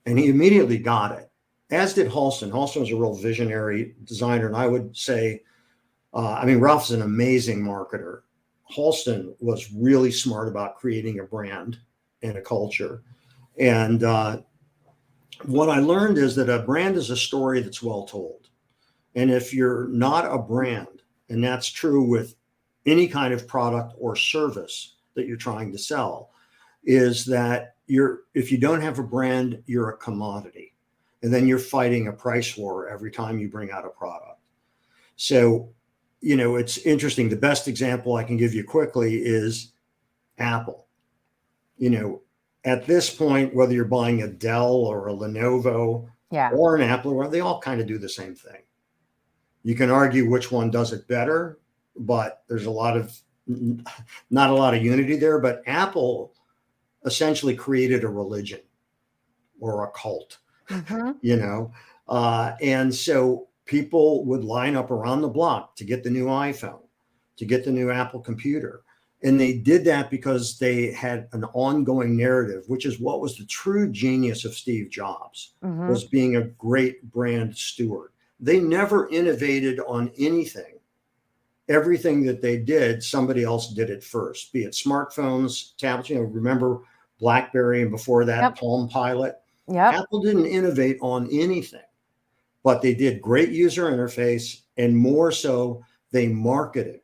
And he immediately got it, as did Halston. Halston was a real visionary designer. And I would say, Ralph's an amazing marketer. Halston was really smart about creating a brand and a culture. And what I learned is that a brand is a story that's well told. And if you're not a brand, and that's true with any kind of product or service that you're trying to sell, is that if you don't have a brand, you're a commodity. And then you're fighting a price war every time you bring out a product. So, it's interesting. The best example I can give you quickly is Apple. You know, at this point, whether you're buying a Dell or a Lenovo Yeah. or an Apple, they all kind of do the same thing. You can argue which one does it better, but there's not a lot of unity there. But Apple essentially created a religion or a cult, Hmm. and so people would line up around the block to get the new iPhone, to get the new Apple computer. And they did that because they had an ongoing narrative, which is what was the true genius of Steve Jobs, Hmm. was being a great brand steward. They never innovated on anything. Everything that they did, somebody else did it first, be it smartphones, tablets. Remember BlackBerry and before that, Yep. Palm Pilot? Yep. Apple didn't innovate on anything, but they did great user interface, and more so, they marketed.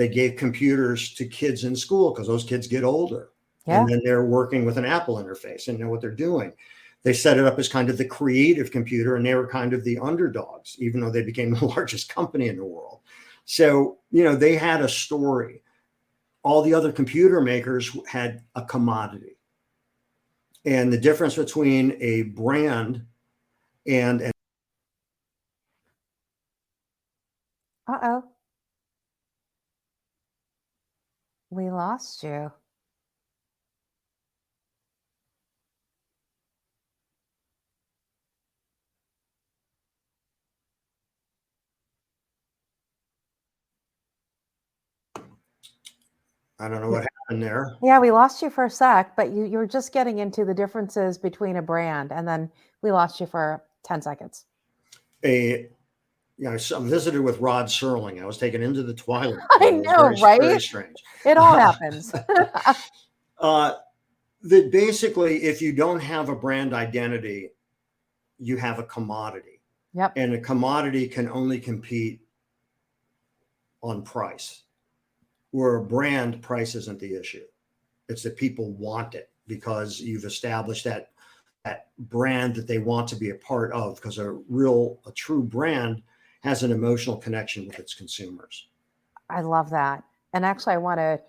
They gave computers to kids in school because those kids get older. Yeah. And then they're working with an Apple interface and know what they're doing. They set it up as kind of the creative computer, and they were kind of the underdogs, even though they became the largest company in the world. So, they had a story. All the other computer makers had a commodity. And the difference between a brand and an Uh-oh. We lost you. I don't know what happened there. Yeah, we lost you for a sec, but you were just getting into the differences between a brand, and then we lost you for 10 seconds. I visited with Rod Serling. I was taken into the Twilight Zone. I It was know, right? very strange. It all happens. That basically, if you don't have a brand identity, you have a commodity. Yep. And a commodity can only compete on price, where a brand, price isn't the issue. It's that people want it because you've established that brand that they want to be a part of, because a true brand has an emotional connection with its consumers. I love that. And actually, I want to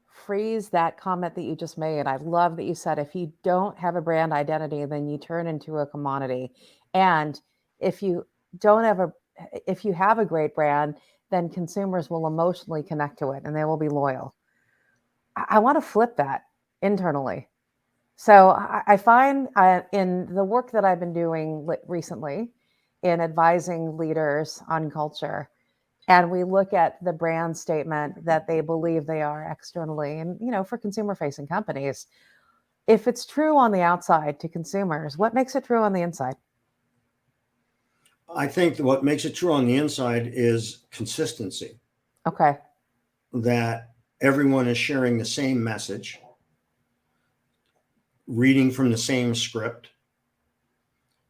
freeze that comment that you just made. I love that you said if you don't have a brand identity, then you turn into a commodity. And if you don't have if you have a great brand, then consumers will emotionally connect to it and they will be loyal. I want to flip that internally. So I find in the work that I've been doing recently in advising leaders on culture, and we look at the brand statement that they believe they are externally, and for consumer facing companies, if it's true on the outside to consumers, what makes it true on the inside? I think what makes it true on the inside is consistency. Okay. That everyone is sharing the same message, reading from the same script,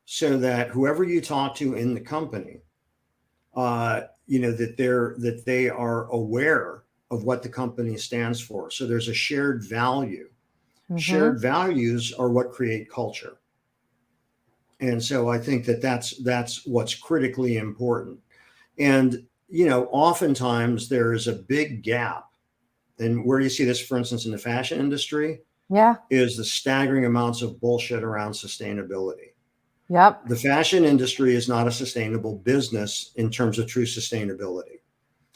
so that whoever you talk to in the company, that they are aware of what the company stands for. So there's a shared value. Mm-hmm. Shared values are what create culture. And so I think that's what's critically important. And, oftentimes there is a big gap. And where you see this, for instance, in the fashion industry, is the staggering amounts of bullshit around sustainability. Yep. The fashion industry is not a sustainable business in terms of true sustainability.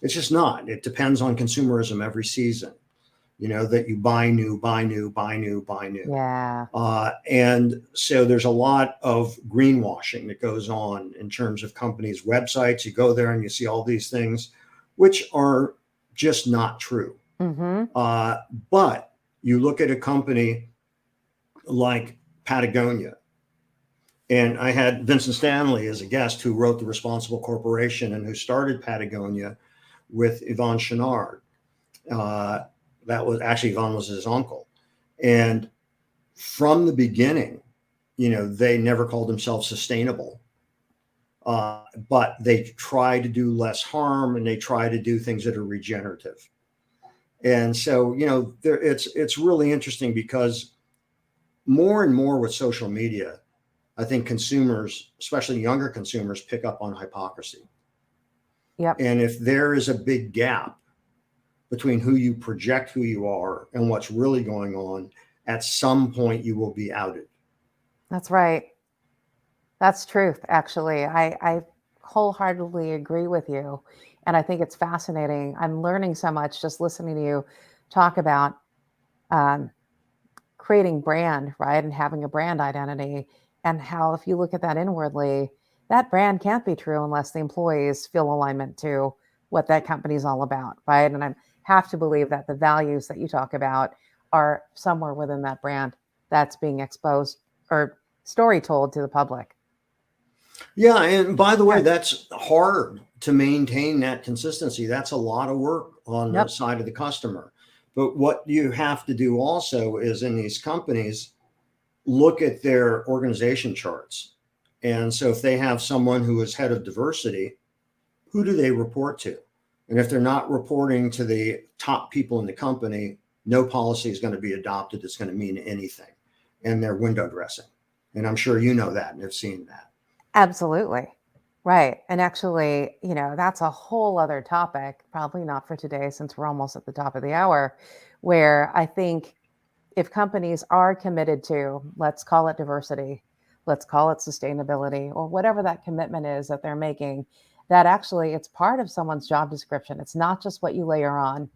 It's just not. It depends on consumerism every season, that you buy new, buy new, buy new, buy new. Yeah. And so there's a lot of greenwashing that goes on in terms of companies' websites. You go there and you see all these things, which are just not true. Mm-hmm. But you look at a company like Patagonia, and I had Vincent Stanley as a guest, who wrote The Responsible Corporation and who started Patagonia with Yvon Chouinard. That was actually, Yvon was his uncle. And from the beginning, they never called themselves sustainable, but they try to do less harm and they try to do things that are regenerative. And so, it's really interesting because more and more with social media, I think consumers, especially younger consumers, pick up on hypocrisy. Yep. And if there is a big gap between who you project who you are and what's really going on, at some point you will be outed. That's right. That's truth, actually. I wholeheartedly agree with you. And I think it's fascinating. I'm learning so much just listening to you talk about creating brand, right? And having a brand identity, and how if you look at that inwardly, that brand can't be true unless the employees feel alignment to what that company's all about, right? And I have to believe that the values that you talk about are somewhere within that brand that's being exposed or story told to the public. Yeah. And by the way, that's hard to maintain that consistency. That's a lot of work on the side of the customer. But what you have to do also is, in these companies, look at their organization charts. And so if they have someone who is head of diversity, who do they report to? And if they're not reporting to the top people in the company, no policy is going to be adopted that's going to mean anything. And they're window dressing. And I'm sure you know that and have seen that. Absolutely. Right. And actually, that's a whole other topic, probably not for today since we're almost at the top of the hour, where I think if companies are committed to, let's call it diversity, let's call it sustainability, or whatever that commitment is that they're making, that actually it's part of someone's job description. It's not just what you layer on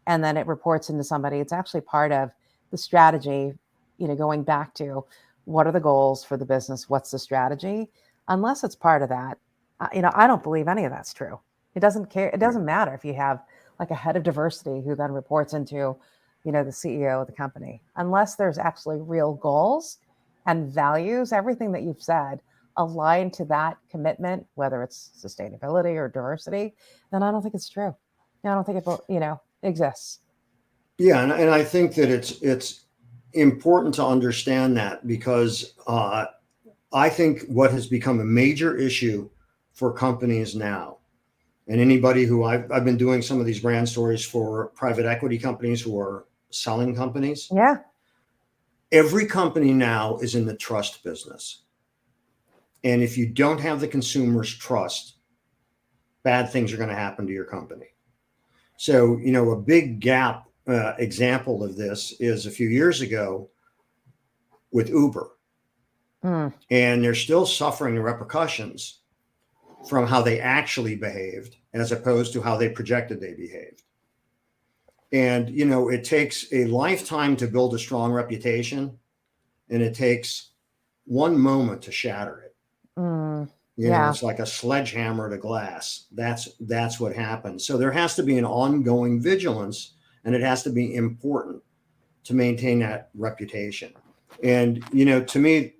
and then it reports into somebody. It's actually part of the strategy, going back to what are the goals for the business? What's the strategy? Unless it's part of that, I don't believe any of that's true. It doesn't care. It doesn't matter if you have like a head of diversity who then reports into, the CEO of the company, unless there's actually real goals and values, everything that you've said aligned to that commitment, whether it's sustainability or diversity, then I don't think it's true. I don't think it, exists. Yeah, and I think that it's important to understand that because I think what has become a major issue for companies now, and anybody who I've been doing some of these brand stories for private equity companies who are selling companies. Yeah. Every company now is in the trust business. And if you don't have the consumer's trust, bad things are going to happen to your company. So, a big gap example of this is a few years ago with Uber. And they're still suffering the repercussions from how they actually behaved as opposed to how they projected they behaved. And, it takes a lifetime to build a strong reputation, and it takes one moment to shatter it. It's like a sledgehammer to glass. That's what happens. So there has to be an ongoing vigilance, and it has to be important to maintain that reputation. And, to me,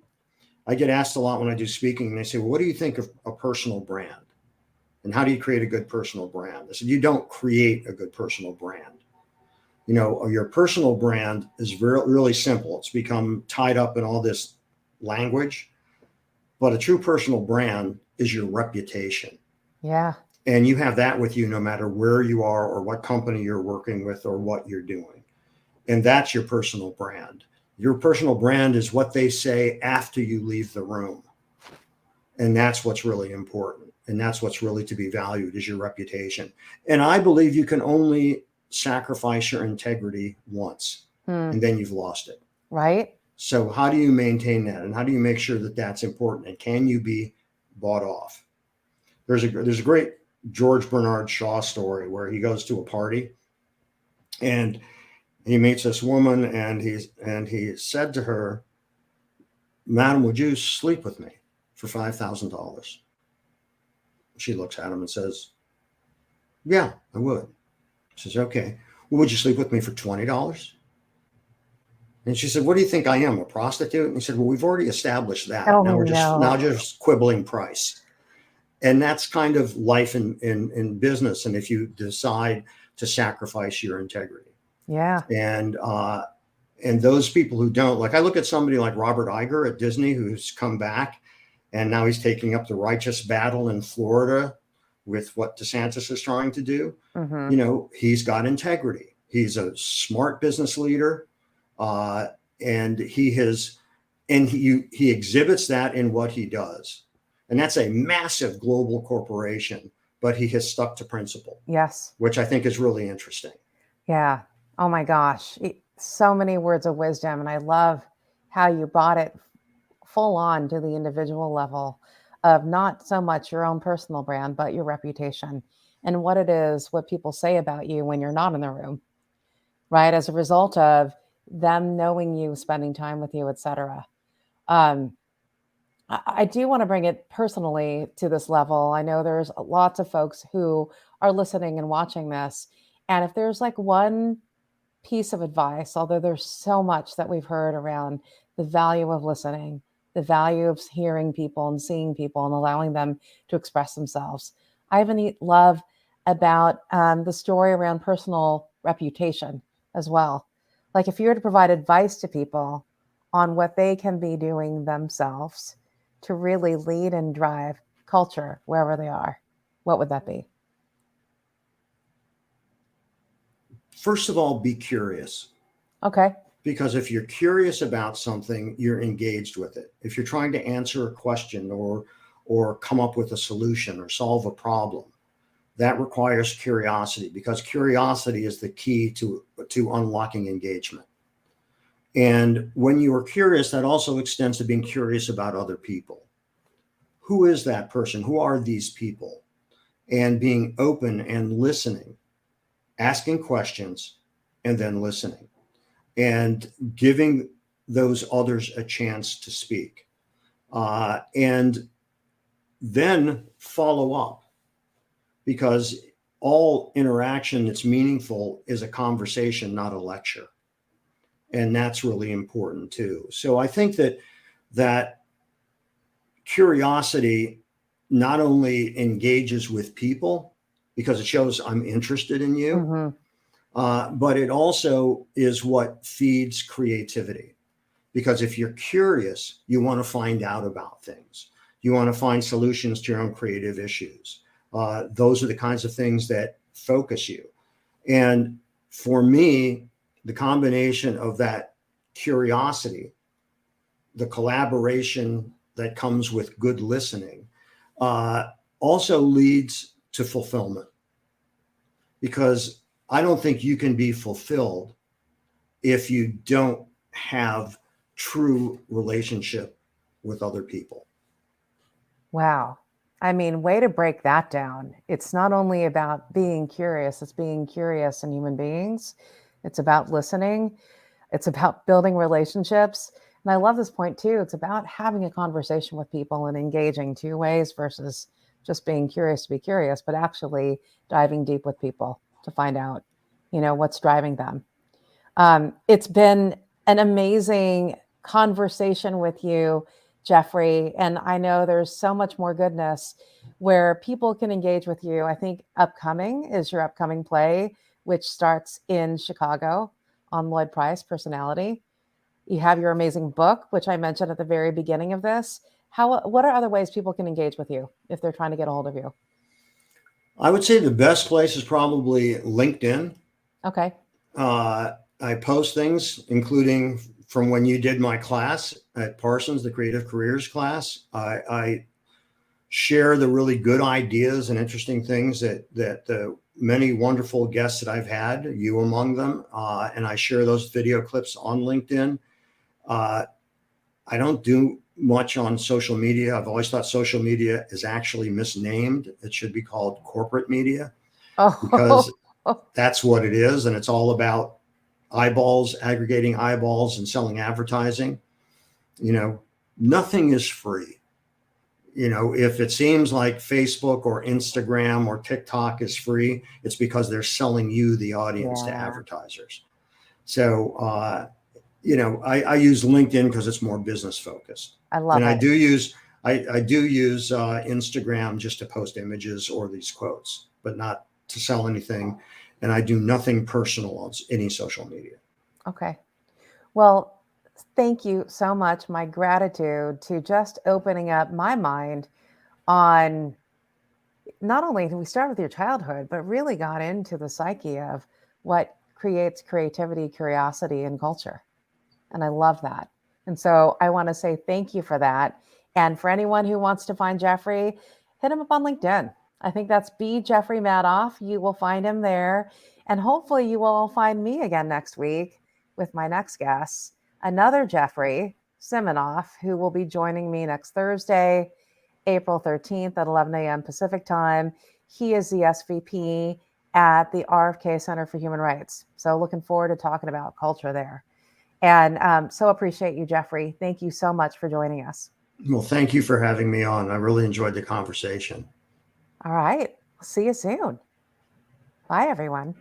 I get asked a lot when I do speaking, and they say, well, what do you think of a personal brand? And how do you create a good personal brand? I said, you don't create a good personal brand. Your personal brand is really simple. It's become tied up in all this language, but a true personal brand is your reputation. Yeah. And you have that with you no matter where you are or what company you're working with or what you're doing. And that's your personal brand. Your personal brand is what they say after you leave the room. And that's what's really important. And that's what's really to be valued is your reputation. And I believe you can only sacrifice your integrity once, and then you've lost it. Right. So how do you maintain that? And how do you make sure that that's important? And can you be bought off? There's a great George Bernard Shaw story where he goes to a party and he meets this woman and he said to her, "Madam, would you sleep with me for $5,000? She looks at him and says, "Yeah, I would." She says, "Okay. Well, would you sleep with me for $20? And she said, "What do you think I am, a prostitute?" And he said, "Well, we've already established that. Oh, Now we're no. just quibbling price." And that's kind of life in business. And if you decide to sacrifice your integrity. Yeah. And those people who don't, like I look at somebody like Robert Iger at Disney, who's come back and now he's taking up the righteous battle in Florida with what DeSantis is trying to do. He's got integrity. He's a smart business leader. And he exhibits that in what he does. And that's a massive global corporation, but he has stuck to principle. Yes. Which I think is really interesting. Yeah. Oh my gosh. So many words of wisdom. And I love how you brought it full on to the individual level of not so much your own personal brand, but your reputation and what it is, what people say about you when you're not in the room, right? As a result of them knowing you, spending time with you, etc. I do want to bring it personally to this level. I know there's lots of folks who are listening and watching this. And if there's like one piece of advice, although there's so much that we've heard around the value of listening, the value of hearing people and seeing people and allowing them to express themselves. I have a neat love about the story around personal reputation as well. Like if you were to provide advice to people on what they can be doing themselves to really lead and drive culture wherever they are, what would that be? First of all, be curious. Okay. Because if you're curious about something, you're engaged with it. If you're trying to answer a question or come up with a solution or solve a problem, that requires curiosity, because curiosity is the key to unlocking engagement. And when you are curious, that also extends to being curious about other people. Who is that person? Who are these people? And being open and listening, asking questions, and then listening, and giving those others a chance to speak. And then follow up, because all interaction that's meaningful is a conversation, not a lecture. And that's really important too. So I think that curiosity not only engages with people because it shows I'm interested in you, but it also is what feeds creativity. Because if you're curious, you want to find out about things. You want to find solutions to your own creative issues. Those are the kinds of things that focus you. And for me, the combination of that curiosity, the collaboration that comes with good listening, also leads to fulfillment. Because I don't think you can be fulfilled if you don't have true relationship with other people. Wow. I mean, way to break that down. It's not only about being curious, it's being curious in human beings. It's about listening. It's about building relationships. And I love this point too. It's about having a conversation with people and engaging two ways versus just being curious to be curious, but actually diving deep with people to find out, what's driving them. It's been an amazing conversation with you, Jeffrey. And I know there's so much more goodness where people can engage with you. I think upcoming is your upcoming play, which starts in Chicago on Lloyd Price, Personality. You have your amazing book, which I mentioned at the very beginning of this. What are other ways people can engage with you if they're trying to get a hold of you? I would say the best place is probably LinkedIn. Okay. I post things, including from when you did my class at Parsons, the Creative Careers class. I share the really good ideas and interesting things that the many wonderful guests that I've had, you among them, and I share those video clips on LinkedIn. I don't do much on social media. I've always thought social media is actually misnamed. It should be called corporate media, because that's what it is. And it's all about eyeballs, aggregating eyeballs and selling advertising. Nothing is free. If it seems like Facebook or Instagram or TikTok is free, it's because they're selling you, the audience, to advertisers. So, I use LinkedIn because it's more business focused. I love it. I do use Instagram just to post images or these quotes, but not to sell anything. And I do nothing personal on any social media. Okay. Well, thank you so much. My gratitude to just opening up my mind on not only we start with your childhood, but really got into the psyche of what creates creativity, curiosity, and culture. And I love that. And so I want to say thank you for that. And for anyone who wants to find Jeffrey, hit him up on LinkedIn. I think that's B. Jeffrey Madoff. You will find him there. And hopefully you will all find me again next week with my next guest, another Jeffrey Siminoff, who will be joining me next Thursday, April 13th at 11 a.m. Pacific time. He is the SVP at the RFK Center for Human Rights. So looking forward to talking about culture there. And so appreciate you, Jeffrey. Thank you so much for joining us. Well, thank you for having me on. I really enjoyed the conversation. All right. See you soon. Bye, everyone.